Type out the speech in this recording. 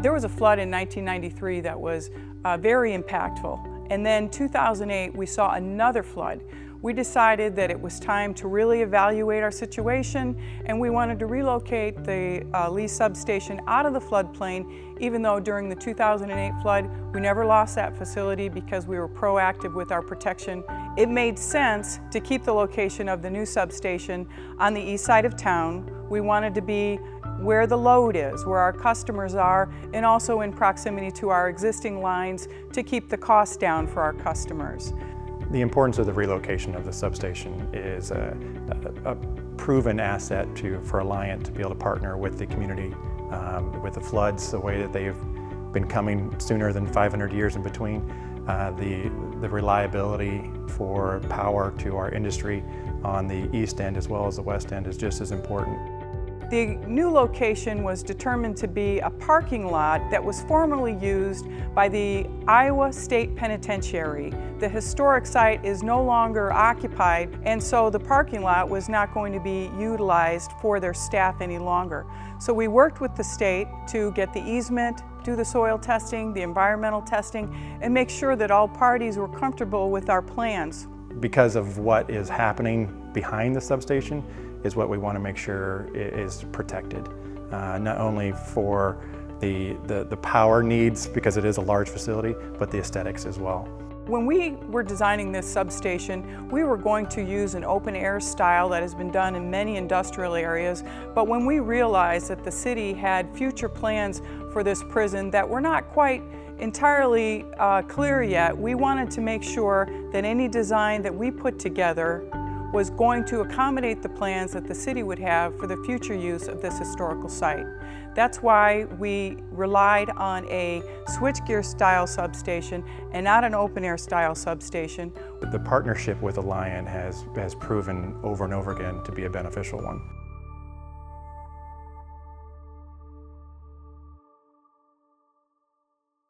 There was a flood in 1993 that was very impactful. And then 2008, we saw another flood. We decided that it was time to really evaluate our situation, and we wanted to relocate the Lee substation out of the floodplain, even though during the 2008 flood, we never lost that facility because we were proactive with our protection. It made sense to keep the location of the new substation on the east side of town. We wanted to be where the load is, where our customers are, and also in proximity to our existing lines to keep the costs down for our customers. The importance of the relocation of the substation is a proven asset for Alliant to be able to partner with the community, with the floods, the way that they've been coming sooner than 500 years in between. The reliability for power to our industry on the east end as well as the west end is just as important. The new location was determined to be a parking lot that was formerly used by the Iowa State Penitentiary. The historic site is no longer occupied, and so the parking lot was not going to be utilized for their staff any longer. So we worked with the state to get the easement, do the soil testing, the environmental testing, and make sure that all parties were comfortable with our plans. Because of what is happening behind the substation is what we want to make sure is protected, not only for the power needs, because it is a large facility, but the aesthetics as well. When we were designing this substation, we were going to use an open air style that has been done in many industrial areas, but when we realized that the city had future plans for this prison that were not quite entirely clear yet, we wanted to make sure that any design that we put together was going to accommodate the plans that the city would have for the future use of this historical site. That's why we relied on a switchgear style substation and not an open air style substation. The partnership with Alliant has proven over and over again to be a beneficial one.